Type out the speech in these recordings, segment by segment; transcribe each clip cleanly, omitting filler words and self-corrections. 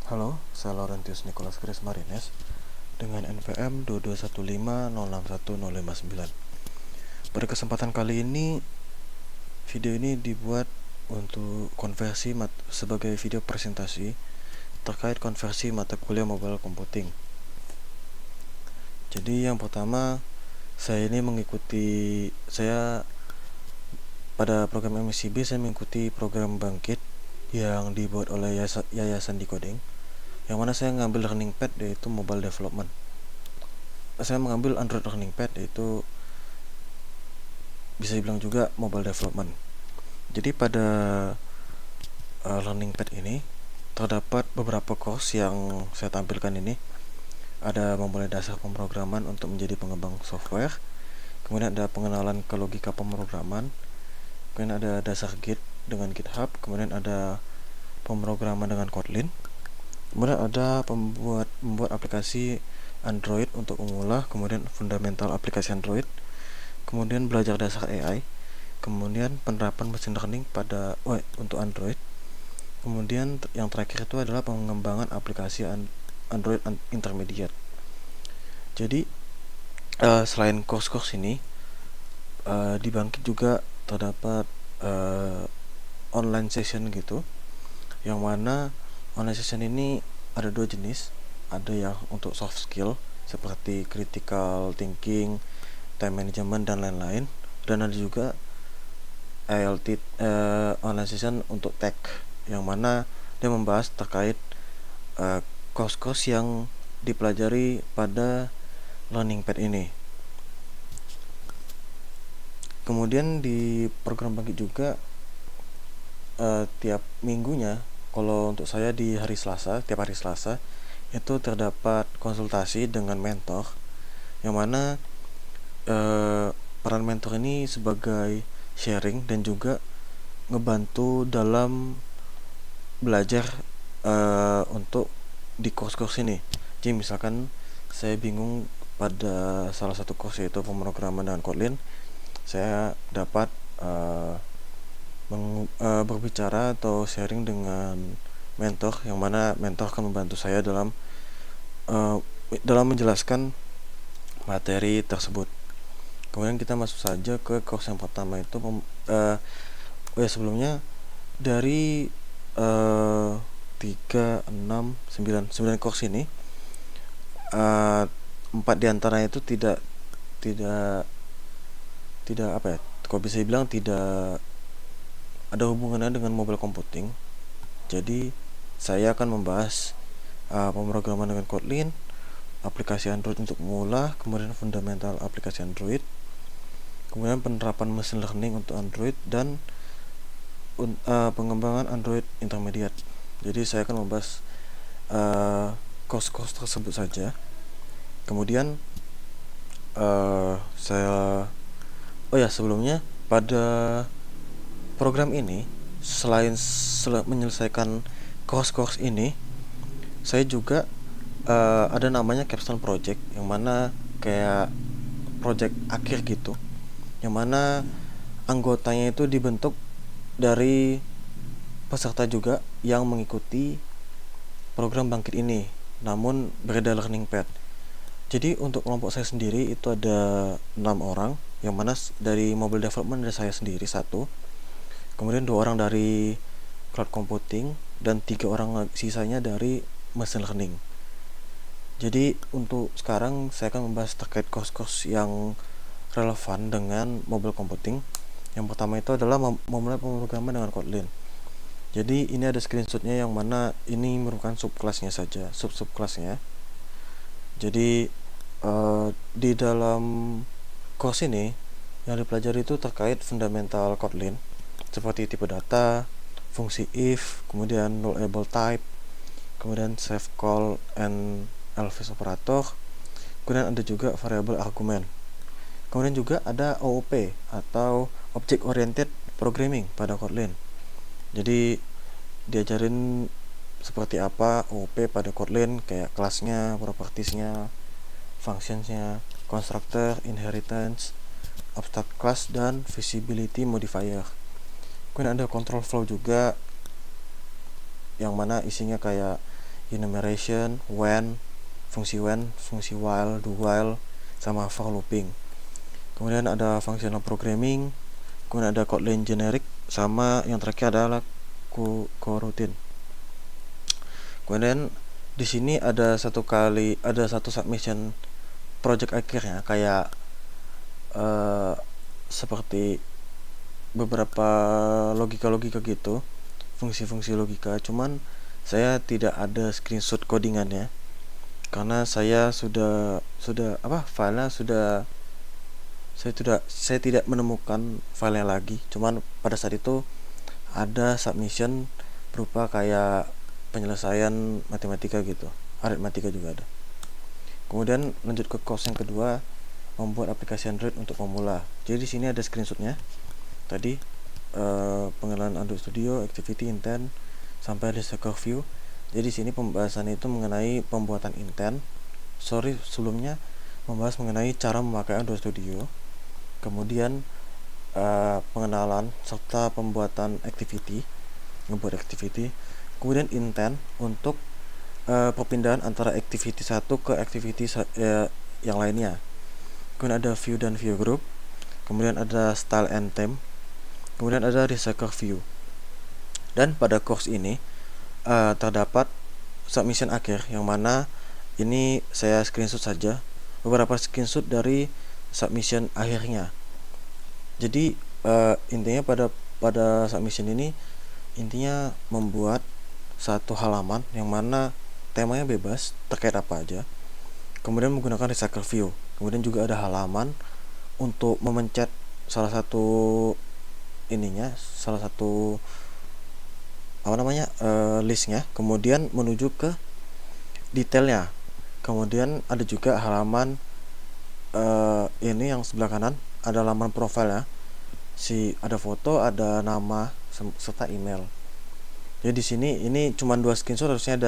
Halo, saya Laurentius Nicholas Chris Marines dengan NPM 2215061059. Pada kesempatan kali ini, video ini dibuat untuk konversi sebagai video presentasi terkait konversi mata kuliah mobile computing. Jadi yang pertama, saya pada program MSIB saya mengikuti program Bangkit yang dibuat oleh Yayasan Decoding, yang mana saya ngambil learning pad yaitu mobile development. Saya mengambil Android learning pad yaitu bisa dibilang juga mobile development. Jadi pada learning pad ini terdapat beberapa course yang saya tampilkan ini. Ada memulai dasar pemrograman untuk menjadi pengembang software, kemudian ada pengenalan ke logika pemrograman, kemudian ada dasar Git dengan GitHub, kemudian ada pemrograman dengan Kotlin, kemudian ada membuat aplikasi Android untuk pemula, kemudian fundamental aplikasi Android, kemudian belajar dasar AI, kemudian penerapan mesin learning untuk Android, kemudian yang terakhir itu adalah pengembangan aplikasi Android intermediate. Jadi selain course-course ini, di Bangkit juga terdapat online session gitu, yang mana online session ini ada dua jenis. Ada yang untuk soft skill seperti critical thinking, time management dan lain-lain, dan ada juga ILT online session untuk tech, yang mana dia membahas terkait course-course yang dipelajari pada learning pad ini. Kemudian di program Bangkit juga tiap minggunya, kalau untuk saya di tiap hari Selasa itu terdapat konsultasi dengan mentor, yang mana peran mentor ini sebagai sharing dan juga ngebantu dalam belajar untuk di course-course ini. Jadi misalkan saya bingung pada salah satu course yaitu pemrograman dengan Kotlin, saya dapat berbicara atau sharing dengan mentor, yang mana mentor akan membantu saya dalam menjelaskan materi tersebut. Kemudian kita masuk saja ke course yang pertama itu sebelumnya dari 3, 6, 9 course ini, 4 diantaranya itu tidak apa ya, kok bisa dibilang tidak ada hubungannya dengan mobile computing. Jadi saya akan membahas pemrograman dengan Kotlin, aplikasi Android untuk pemula, kemudian fundamental aplikasi Android, kemudian penerapan machine learning untuk Android, dan pengembangan Android intermediate. Jadi saya akan membahas course-course tersebut saja. Kemudian sebelumnya pada program ini, selain menyelesaikan course-course ini, saya juga ada namanya capstone project, yang mana kayak project akhir gitu, yang mana anggotanya itu dibentuk dari peserta juga yang mengikuti program Bangkit ini, namun berbeda learning pad. Jadi untuk kelompok saya sendiri itu ada 6 orang, yang mana dari mobile development ada saya sendiri 1, kemudian 2 orang dari cloud computing, dan 3 orang sisanya dari machine learning. Jadi untuk sekarang saya akan membahas terkait course-course yang relevan dengan mobile computing. Yang pertama itu adalah memulai pemrograman dengan Kotlin. Jadi ini ada screenshotnya, yang mana ini merupakan subkelasnya saja, subkelasnya. Jadi di dalam course ini yang dipelajari itu terkait fundamental Kotlin seperti tipe data, fungsi if, kemudian nullable type, kemudian save call and elvis operator, kemudian ada juga variable argument. Kemudian juga ada OOP atau object oriented programming pada Kotlin. Jadi diajarin seperti apa OOP pada Kotlin, kayak kelasnya, propertiesnya, functionsnya, constructor, inheritance, abstract class, dan visibility modifier. Kemudian ada control flow juga, yang mana isinya kayak enumeration, when, fungsi while, do while, sama for looping. Kemudian ada functional programming, kemudian ada Kotlin generic, sama yang terakhir adalah coroutine. Kemudian di sini ada satu submission project akhirnya, kayak seperti beberapa logika gitu, fungsi-fungsi logika. Cuman saya tidak ada screenshot codingannya karena saya filenya saya tidak menemukan filenya lagi. Cuman pada saat itu ada submission berupa kayak penyelesaian matematika gitu, aritmatika juga ada. Kemudian lanjut ke course yang kedua, membuat aplikasi Android untuk pemula. Jadi di sini ada screenshotnya. Tadi pengenalan Android Studio, activity, intent, sampai ada Circle View. Jadi di sini pembahasan itu mengenai pembuatan intent. Sebelumnya membahas mengenai cara memakai Android Studio. Kemudian pengenalan serta pembuatan activity, ngebuat activity. Kemudian intent untuk perpindahan antara activity satu ke activity yang lainnya. Kemudian ada view dan view group. Kemudian ada style and theme. Kemudian ada recycle view. Dan pada course ini terdapat submission akhir, yang mana ini saya screenshot saja beberapa screenshot dari submission akhirnya. Jadi intinya pada submission ini intinya membuat satu halaman yang mana temanya bebas terkait apa aja, kemudian menggunakan recycle view. Kemudian juga ada halaman untuk memencet salah satu listnya, kemudian menuju ke detailnya. Kemudian ada juga halaman ini yang sebelah kanan, ada halaman profile ya, ada foto, ada nama serta email. Jadi di sini ini cuma 2 screenshot, harusnya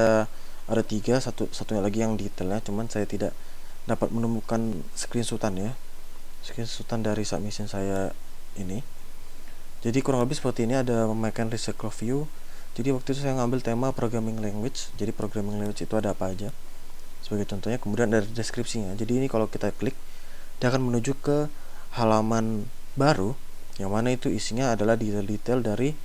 ada 3, satunya lagi yang detailnya, cuman saya tidak dapat menemukan screenshotan dari submission saya ini. Jadi kurang lebih seperti ini, ada memakai recycle view. Jadi waktu itu saya ngambil tema programming language. Jadi programming language itu ada apa aja sebagai contohnya. Kemudian ada deskripsinya. Jadi ini kalau kita klik, dia akan menuju ke halaman baru, yang mana itu isinya adalah detail-detail dari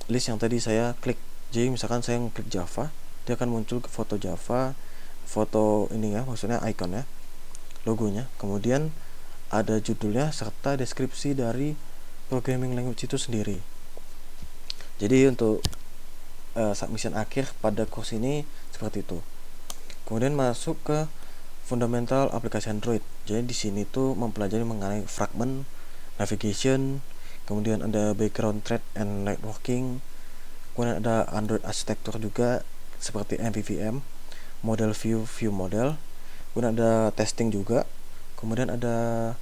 list yang tadi saya klik. Jadi misalkan saya klik Java, dia akan muncul ke foto Java, foto ini ya, maksudnya ikonnya, logonya. Kemudian ada judulnya serta deskripsi dari programming language itu sendiri. Jadi untuk submission akhir pada course ini seperti itu. Kemudian masuk ke fundamental aplikasi Android. Jadi di sini tuh mempelajari mengenai fragment, navigation, kemudian ada background thread and networking. Kemudian ada Android architecture juga seperti MVVM, model view model. Kemudian ada testing juga. Kemudian ada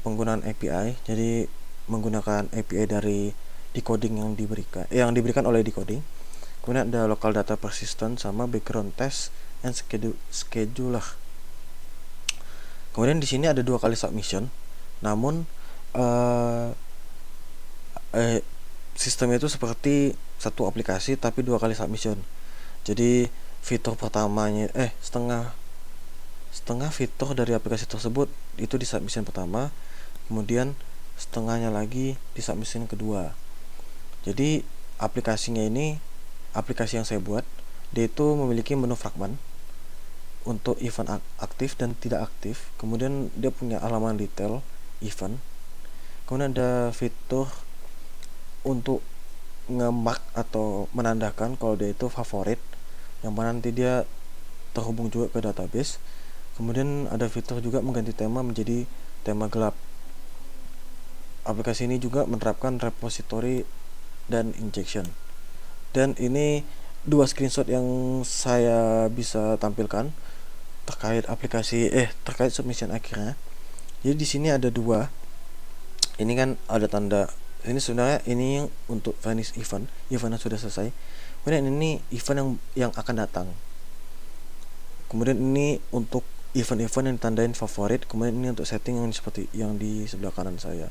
penggunaan API. Jadi menggunakan API dari decoding yang diberikan oleh decoding. Kemudian ada local data persistent sama background test and scheduler. Kemudian di sini ada 2 kali submission. Namun sistemnya itu seperti satu aplikasi tapi 2 kali submission. Jadi fitur pertamanya setengah fitur dari aplikasi tersebut itu di submission pertama, kemudian setengahnya lagi di submission kedua. Jadi aplikasi yang saya buat, dia itu memiliki menu fragment untuk event aktif dan tidak aktif. Kemudian dia punya halaman detail event. Kemudian ada fitur untuk nge-mark atau menandakan kalau dia itu favorit, yang mana nanti dia terhubung juga ke database. Kemudian ada fitur juga mengganti tema menjadi tema gelap. Aplikasi ini juga menerapkan repository dan injection. Dan ini 2 screenshot yang saya bisa tampilkan terkait terkait submission akhirnya. Jadi di sini ada 2. Ini kan ada tanda. Ini sebenarnya ini yang untuk finish event yang sudah selesai. Kemudian ini event yang akan datang. Kemudian ini untuk event-event yang ditandain favorit. Kemudian ini untuk setting yang seperti yang di sebelah kanan saya.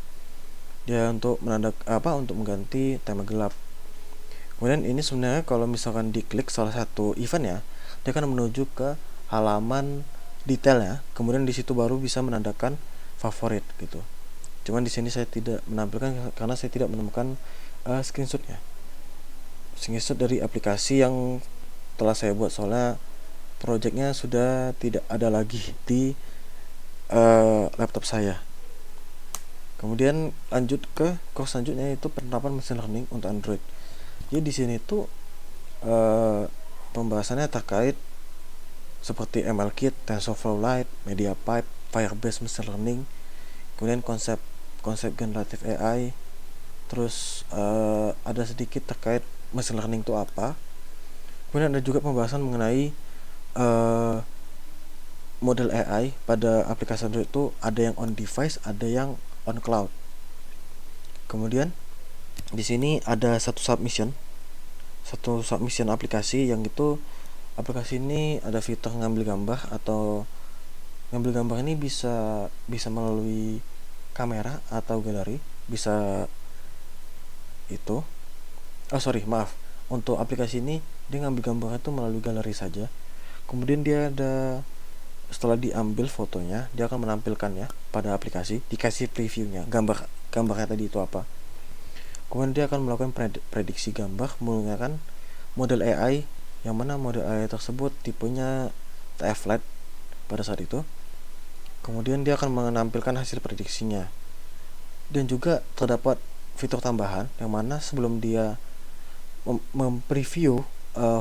Dia untuk untuk mengganti tema gelap. Kemudian ini sebenarnya kalau misalkan diklik salah satu event ya, dia akan menuju ke halaman detailnya. Kemudian di situ baru bisa menandakan favorit gitu. Cuman di sini saya tidak menampilkan karena saya tidak menemukan screenshotnya. Screenshot dari aplikasi yang telah saya buat, soalnya projectnya sudah tidak ada lagi di laptop saya. Kemudian lanjut ke course selanjutnya, yaitu penerapan machine learning untuk Android. Jadi di sini tuh pembahasannya terkait seperti MLKit, TensorFlow Lite, MediaPipe, Firebase Machine Learning, kemudian konsep generatif AI, terus ada sedikit terkait machine learning itu apa. Kemudian ada juga pembahasan mengenai model AI pada aplikasi Android itu ada yang on device, ada yang on cloud. Kemudian di sini ada satu submission aplikasi, yang itu aplikasi ini ada fitur ngambil gambar, atau ngambil gambar ini bisa melalui kamera atau galeri, bisa itu untuk aplikasi ini dia ngambil gambarnya itu melalui galeri saja. Kemudian dia setelah diambil fotonya, dia akan menampilkannya pada aplikasi, dikasih previewnya, gambarnya tadi itu apa. Kemudian dia akan melakukan prediksi gambar menggunakan model AI, yang mana model AI tersebut tipenya TF-Lite pada saat itu. Kemudian dia akan menampilkan hasil prediksinya. Dan juga terdapat fitur tambahan, yang mana sebelum dia mempreview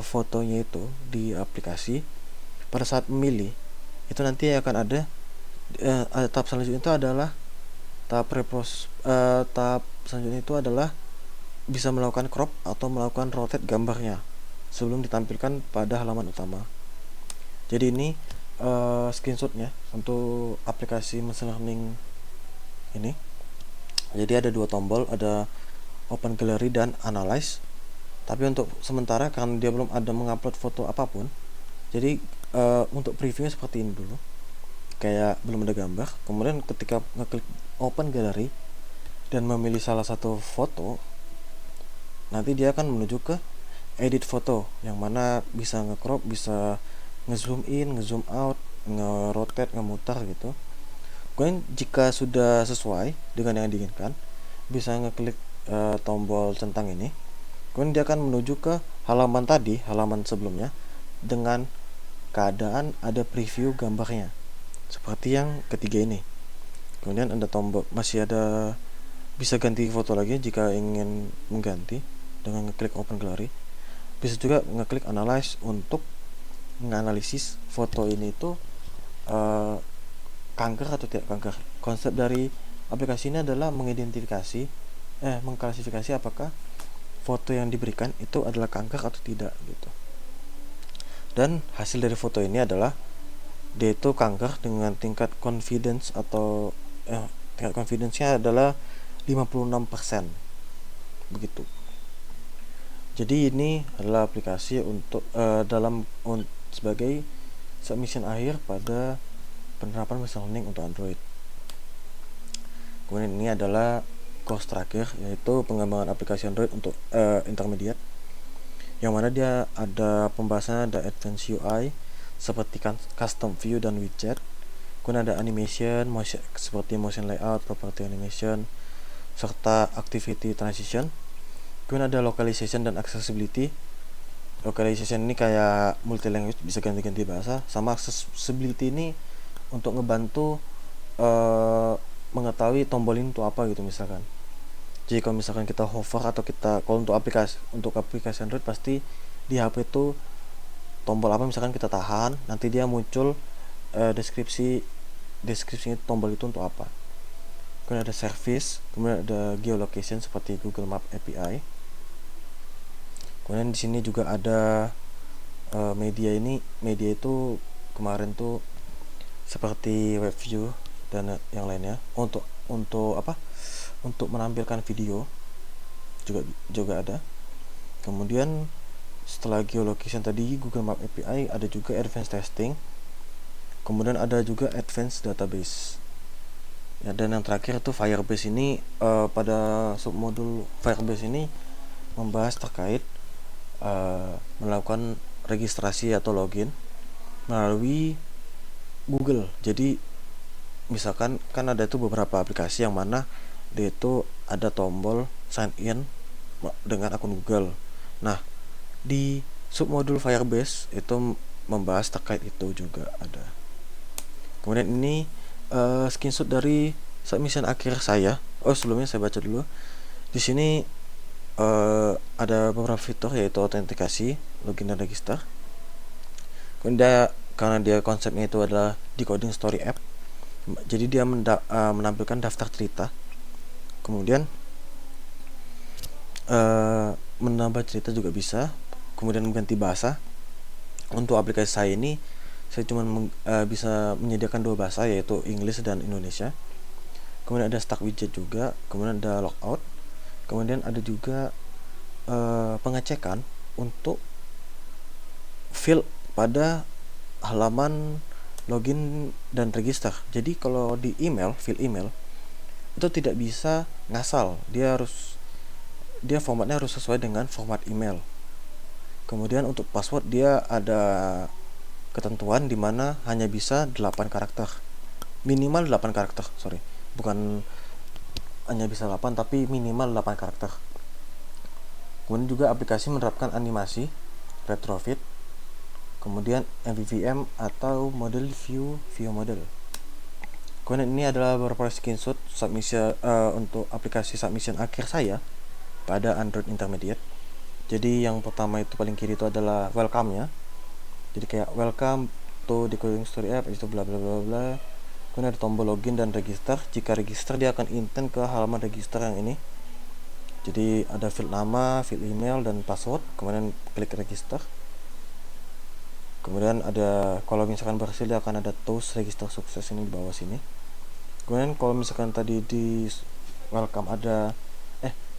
fotonya itu di aplikasi, pada saat memilih itu nanti akan ada tahap selanjutnya itu adalah tahap selanjutnya itu adalah bisa melakukan crop atau melakukan rotate gambarnya sebelum ditampilkan pada halaman utama. Jadi ini screenshotnya untuk aplikasi machine learning ini. Jadi ada dua tombol, ada open gallery dan analyze. Tapi untuk sementara karena dia belum ada mengupload foto apapun, jadi untuk previewnya seperti ini dulu, kayak belum ada gambar. Kemudian ketika ngeklik open gallery dan memilih salah satu foto, nanti dia akan menuju ke edit foto, yang mana bisa nge-crop, bisa nge-zoom in, nge-zoom out, nge-rotate, nge-mutar gitu. Kemudian jika sudah sesuai dengan yang diinginkan, bisa ngeklik tombol centang ini. Kemudian dia akan menuju ke halaman sebelumnya dengan keadaan ada preview gambarnya seperti yang ketiga ini. Kemudian ada tombol, masih ada bisa ganti foto lagi jika ingin mengganti dengan ngeklik open gallery. Bisa juga ngeklik analyze untuk menganalisis foto ini itu kanker atau tidak kanker. Konsep dari aplikasi ini adalah mengklasifikasi apakah foto yang diberikan itu adalah kanker atau tidak gitu. Dan hasil dari foto ini adalah dia itu kanker dengan tingkat confidence atau tingkat confidence-nya adalah 56% begitu. Jadi ini adalah aplikasi untuk sebagai submission akhir pada penerapan machine learning untuk Android. Kemudian ini adalah course terakhir, yaitu pengembangan aplikasi Android untuk intermediate, yang mana dia ada pembahasannya, ada advanced UI seperti custom view dan widget. Kemudian ada animation, seperti motion layout, property animation, serta activity transition. Kemudian ada localization dan accessibility. Localization ini kayak multi language, bisa ganti-ganti bahasa. Sama accessibility ini untuk ngebantu mengetahui tombol ini untuk apa gitu misalkan. Jadi kalau misalkan kita hover atau kalau untuk aplikasi Android, pasti di HP itu tombol apa misalkan kita tahan, nanti dia muncul deskripsi tombol itu untuk apa. Kemudian ada service, kemudian ada geolocation seperti Google Map API. Kemudian di sini juga ada media itu kemarin tuh seperti web view dan yang lainnya. Untuk menampilkan video juga ada. Kemudian setelah geolocation tadi, Google Map API, ada juga advanced testing. Kemudian ada juga advanced database. Ya, dan yang terakhir itu Firebase ini, pada submodul Firebase ini membahas terkait melakukan registrasi atau login melalui Google. Jadi misalkan kan ada tuh beberapa aplikasi yang mana dia itu ada tombol sign in dengan akun Google. Nah, di submodul Firebase itu membahas terkait itu juga ada. Kemudian ini screenshot dari submission akhir saya. Sebelumnya saya baca dulu. Di sini ada beberapa fitur yaitu autentikasi, login dan register. Kemudian karena dia konsepnya itu adalah decoding story app, jadi dia menampilkan daftar cerita. Kemudian menambah cerita juga bisa. Kemudian mengganti bahasa. Untuk aplikasi saya ini saya cuma bisa menyediakan 2 bahasa, yaitu English dan Indonesia. Kemudian ada start widget juga. Kemudian ada logout. Kemudian ada juga pengecekan untuk field pada halaman login dan register. Jadi kalau di email, field email itu tidak bisa ngasal. Dia formatnya harus sesuai dengan format email. Kemudian untuk password dia ada ketentuan di mana hanya bisa 8 karakter. Minimal 8 karakter, Bukan hanya bisa 8 tapi minimal 8 karakter. Kemudian juga aplikasi menerapkan animasi retrofit. Kemudian MVVM atau model view model. Kemudian ini adalah beberapa screenshot submission untuk aplikasi submission akhir saya pada Android Intermediate. Jadi yang pertama itu paling kiri itu adalah welcome-nya. Jadi kayak welcome to decoding story app, itu bla bla bla bla. Kemudian ada tombol login dan register. Jika register dia akan intent ke halaman register yang ini. Jadi ada field nama, field email dan password. Kemudian klik register. Kemudian ada kalau misalkan berhasil dia akan ada toast register sukses ini di bawah sini. Kemudian kalau misalkan tadi di welcome ada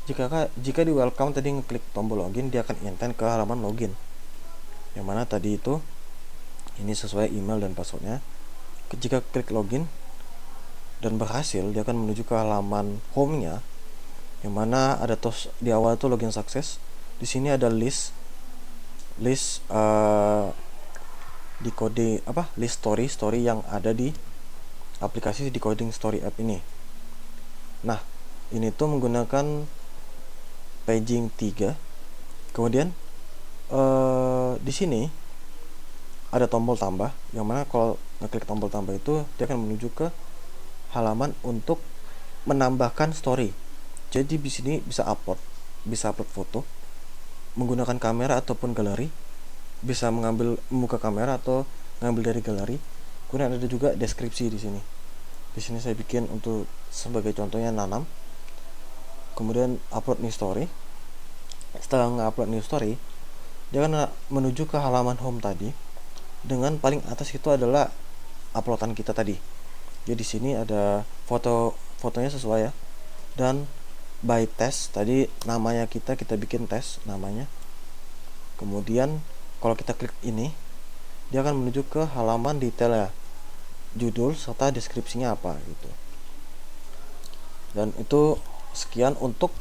jika di welcome tadi ngeklik tombol login, dia akan intent ke halaman login. Yang mana tadi itu ini sesuai email dan passwordnya. Jika klik login dan berhasil, dia akan menuju ke halaman home-nya. Yang mana ada toast di awal itu login sukses. Di sini ada list decoding list story yang ada di aplikasi decoding story app ini. Nah, ini tuh menggunakan paging 3. Kemudian di sini ada tombol tambah, yang mana kalau ngeklik tombol tambah itu dia akan menuju ke halaman untuk menambahkan story. Jadi di sini bisa upload foto menggunakan kamera ataupun galeri, bisa membuka kamera atau ngambil dari galeri. Kemudian ada juga deskripsi di sini. Di sini saya bikin untuk sebagai contohnya nanam. Kemudian upload new story. Setelah nge-upload new story, dia akan menuju ke halaman home tadi. Dengan paling atas itu adalah uploadan kita tadi. Jadi di sini ada fotonya sesuai ya. Dan by test tadi namanya kita bikin tes namanya. Kemudian kalau kita klik ini, dia akan menuju ke halaman detail ya. Judul serta deskripsinya apa gitu. Dan itu sekian untuk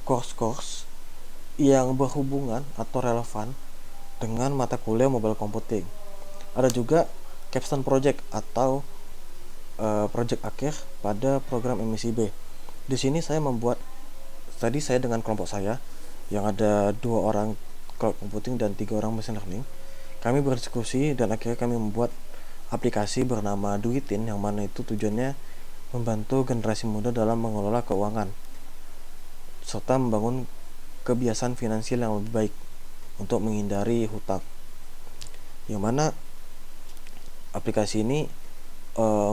course-course yang berhubungan atau relevan dengan mata kuliah mobile computing. Ada juga capstone project atau project akhir pada program MSIB. Di sini saya dengan kelompok saya yang ada 2 orang cloud computing dan 3 orang machine learning. Kami berdiskusi dan akhirnya kami membuat aplikasi bernama Duitin, yang mana itu tujuannya membantu generasi muda dalam mengelola keuangan serta membangun kebiasaan finansial yang lebih baik untuk menghindari hutang. Yang mana aplikasi ini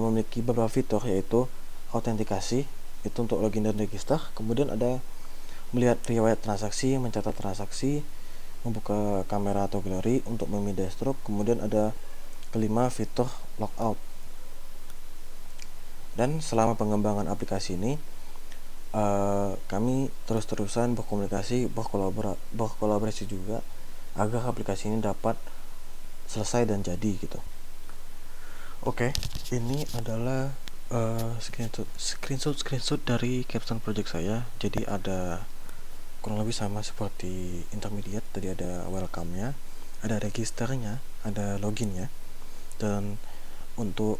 memiliki beberapa fitur, yaitu autentikasi itu untuk login dan register. Kemudian ada melihat riwayat transaksi, mencatat transaksi, membuka kamera atau galeri untuk memindai stroke. Kemudian ada kelima fitur logout. Dan selama pengembangan aplikasi ini kami terus-terusan berkolaborasi juga agar aplikasi ini dapat selesai dan jadi gitu. Oke, ini adalah screenshot dari capstone project saya. Jadi ada kurang lebih sama seperti intermediate. Tadi ada welcome-nya, ada registernya, ada loginnya, dan untuk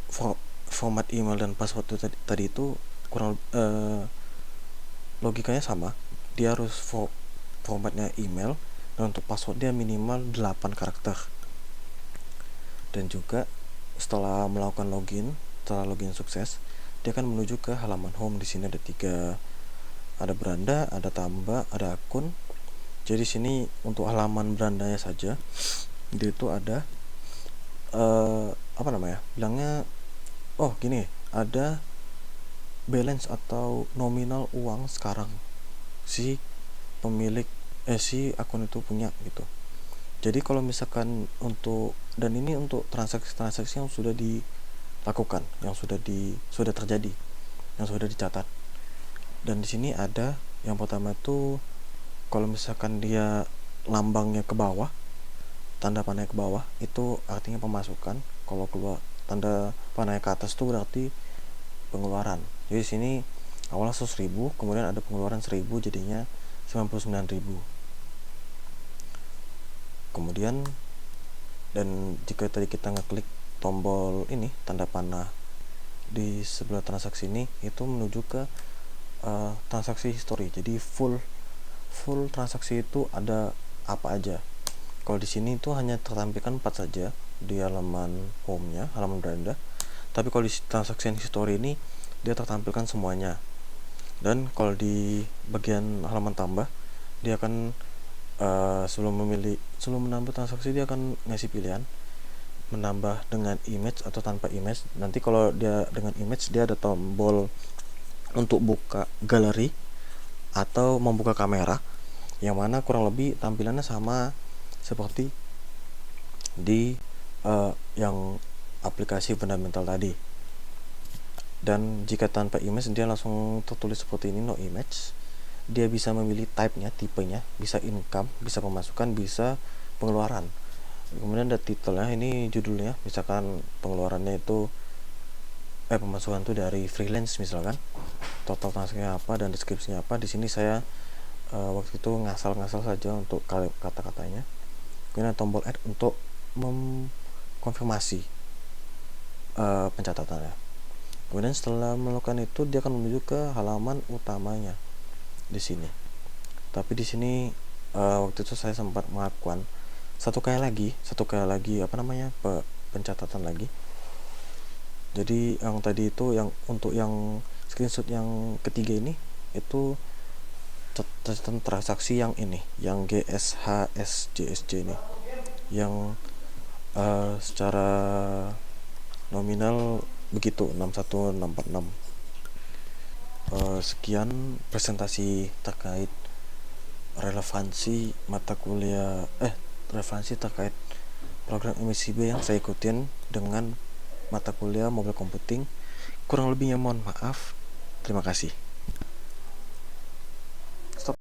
format email dan password itu tadi itu kurang logikanya sama. Dia harus formatnya email, dan untuk password dia minimal 8 karakter. Dan juga setelah melakukan setelah login sukses, dia akan menuju ke halaman home. Di sini ada 3, ada beranda, ada tambah, ada akun. Jadi sini untuk halaman berandanya saja, dia itu ada bilangnya gini, ada balance atau nominal uang sekarang si pemilik si akun itu punya gitu. Jadi kalau misalkan dan ini untuk transaksi-transaksi yang sudah dilakukan, yang sudah terjadi, yang sudah dicatat. Dan di sini ada yang pertama itu, kalau misalkan dia lambangnya ke bawah, tanda panahnya ke bawah, itu artinya pemasukan. Kalau keluar tanda panahnya ke atas itu berarti pengeluaran. Jadi di sini awalnya 100.000, kemudian ada pengeluaran 1.000, jadinya 99.000. Kemudian, dan jika tadi kita ngeklik tombol ini, tanda panah di sebelah transaksi ini, itu menuju ke transaksi history. Jadi full transaksi itu ada apa aja. Kalau di sini itu hanya tertampilkan 4 saja di halaman home-nya, halaman beranda. Tapi kalau di transaksi history ini dia tertampilkan semuanya. Dan kalau di bagian halaman tambah, dia akan sebelum menambah transaksi, dia akan ngasih pilihan menambah dengan image atau tanpa image. Nanti kalau dia dengan image, dia ada tombol untuk buka galeri atau membuka kamera, yang mana kurang lebih tampilannya sama seperti di yang aplikasi fundamental tadi. Dan jika tanpa image, dia langsung tertulis seperti ini, no image. Dia bisa memilih type-nya, tipenya, bisa income, bisa pemasukan, bisa pengeluaran. Kemudian ada titelnya, ini judulnya, misalkan pengeluarannya itu pemasukan itu dari freelance misalkan, total transaksinya apa dan deskripsinya apa. Di sini saya waktu itu ngasal-ngasal saja untuk kata-katanya. Kemudian tombol add untuk mengkonfirmasi pencatatannya. Kemudian setelah melakukan itu, dia akan menuju ke halaman utamanya di sini. Tapi di sini waktu itu saya sempat melakukan satu kali lagi pencatatan lagi. Jadi yang tadi itu, yang untuk yang screenshot yang ketiga ini, itu catatan transaksi yang ini, yang GSHSJSJ ini, yang secara nominal begitu 61646. Sekian presentasi terkait relevansi terkait program MSIB yang saya ikutin dengan mata kuliah mobile computing. Kurang lebihnya mohon maaf. Terima kasih.